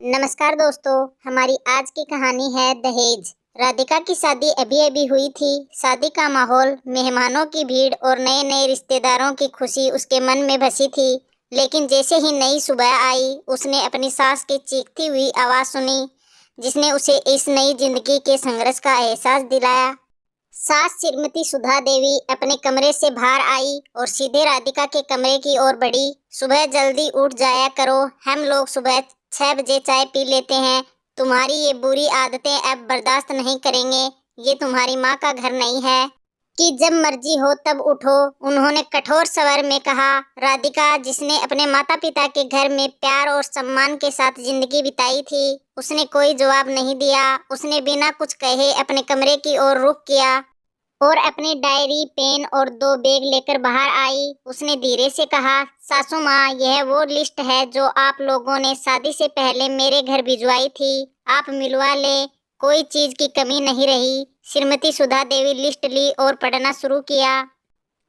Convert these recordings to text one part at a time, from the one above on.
नमस्कार दोस्तों, हमारी आज की कहानी है दहेज। राधिका की शादी अभी अभी हुई थी। शादी का माहौल, मेहमानों की भीड़ और नए नए रिश्तेदारों की खुशी उसके मन में बसी थी। लेकिन जैसे ही नई सुबह आई, उसने अपनी सास की चीखती हुई आवाज़ सुनी, जिसने उसे इस नई जिंदगी के संघर्ष का एहसास दिलाया। सास श्रीमती सुधा देवी अपने कमरे से बाहर आई और सीधे राधिका के कमरे की ओर बढ़ी। सुबह जल्दी उठ जाया करो, हम लोग सुबह 6 बजे चाय पी लेते हैं। तुम्हारी ये बुरी आदतें अब बर्दाश्त नहीं करेंगे। ये तुम्हारी माँ का घर नहीं है कि जब मर्जी हो तब उठो, उन्होंने कठोर स्वर में कहा। राधिका, जिसने अपने माता पिता के घर में प्यार और सम्मान के साथ जिंदगी बिताई थी, उसने कोई जवाब नहीं दिया। उसने बिना कुछ कहे अपने कमरे की ओर रुख किया और अपनी डायरी, पेन और 2 बैग लेकर बाहर आई। उसने धीरे से कहा, सासू माँ, यह वो लिस्ट है जो आप लोगों ने शादी से पहले मेरे घर भिजवाई थी। आप मिलवा ले, कोई चीज की कमी नहीं रही। श्रीमती सुधा देवी लिस्ट ली और पढ़ना शुरू किया।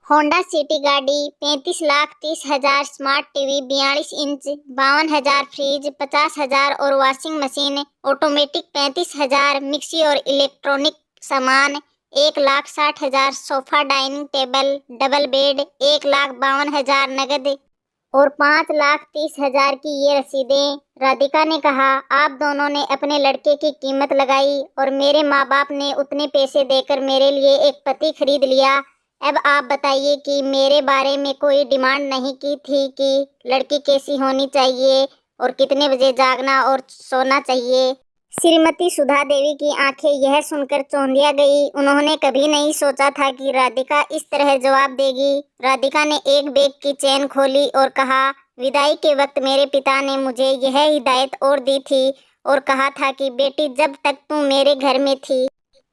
होंडा सिटी गाड़ी, 35,30,000 स्मार्ट टीवी, 42 इंच, 52,000 फ्रिज, 50,000 और वॉशिंग मशीन ऑटोमेटिक, 35,000 मिक्सी और इलेक्ट्रॉनिक सामान, 1,60,000 sofa, dining table, double bed, 1,52,000 नगद और 5,30,000 की ये रसीदें। राधिका ने कहा, आप दोनों ने अपने लड़के की कीमत लगाई और मेरे माँ बाप ने उतने पैसे देकर मेरे लिए एक पति खरीद लिया। अब आप बताइए कि मेरे बारे में कोई डिमांड नहीं की थी कि लड़की कैसी होनी चाहिए और कितने बजे जागना और सोना चाहिए। श्रीमती सुधा देवी की आंखें यह सुनकर चौंधिया गई। उन्होंने कभी नहीं सोचा था कि राधिका इस तरह जवाब देगी। राधिका ने एक बैग की चेन खोली और कहा, विदाई के वक्त मेरे पिता ने मुझे यह हिदायत और दी थी और कहा था कि बेटी, जब तक तू मेरे घर में थी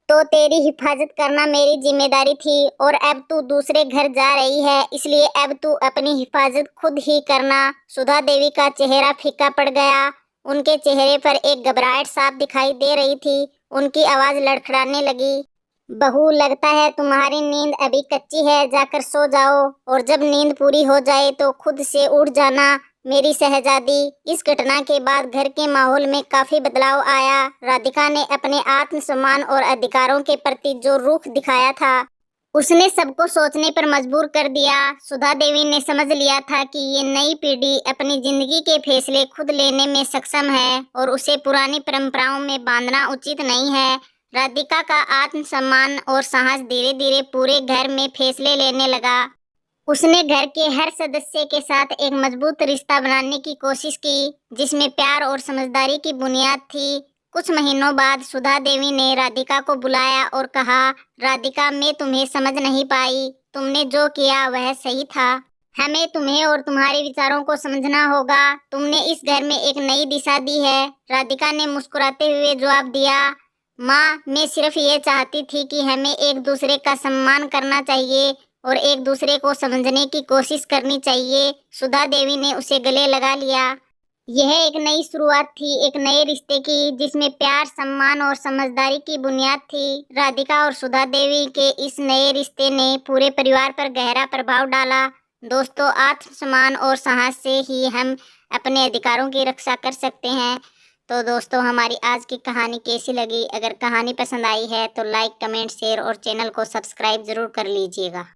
तो तेरी हिफाजत करना मेरी जिम्मेदारी थी, और अब तू दूसरे घर जा रही है, इसलिए अब तू अपनी हिफाजत खुद ही करना। सुधा देवी का चेहरा फीका पड़ गया। उनके चेहरे पर एक घबराहट साफ दिखाई दे रही थी। उनकी आवाज लड़खड़ाने लगी। बहू, लगता है तुम्हारी नींद अभी कच्ची है, जाकर सो जाओ और जब नींद पूरी हो जाए तो खुद से उठ जाना मेरी शहजादी। इस घटना के बाद घर के माहौल में काफी बदलाव आया। राधिका ने अपने आत्मसम्मान और अधिकारों के प्रति जो रुख दिखाया था, उसने सबको सोचने पर मजबूर कर दिया। सुधा देवी ने समझ लिया था कि ये नई पीढ़ी अपनी जिंदगी के फैसले खुद लेने में सक्षम है और उसे पुरानी परंपराओं में बांधना उचित नहीं है। राधिका का आत्मसम्मान और साहस धीरे धीरे पूरे घर में फैसले लेने लगा। उसने घर के हर सदस्य के साथ एक मजबूत रिश्ता बनाने की कोशिश की, जिसमें प्यार और समझदारी की बुनियाद थी। कुछ महीनों बाद सुधा देवी ने राधिका को बुलाया और कहा, राधिका, मैं तुम्हें समझ नहीं पाई। तुमने जो किया वह सही था। हमें तुम्हें और तुम्हारे विचारों को समझना होगा। तुमने इस घर में एक नई दिशा दी है। राधिका ने मुस्कुराते हुए जवाब दिया, माँ, मैं सिर्फ ये चाहती थी कि हमें एक दूसरे का सम्मान करना चाहिए और एक दूसरे को समझने की कोशिश करनी चाहिए। सुधा देवी ने उसे गले लगा लिया। यह एक नई शुरुआत थी, एक नए रिश्ते की, जिसमें प्यार, सम्मान और समझदारी की बुनियाद थी। राधिका और सुधा देवी के इस नए रिश्ते ने पूरे परिवार पर गहरा प्रभाव डाला। दोस्तों, आत्मसम्मान और साहस से ही हम अपने अधिकारों की रक्षा कर सकते हैं। तो दोस्तों, हमारी आज की कहानी कैसी लगी? अगर कहानी पसंद आई है तो लाइक, कमेंट, शेयर और चैनल को सब्सक्राइब जरूर कर लीजिएगा।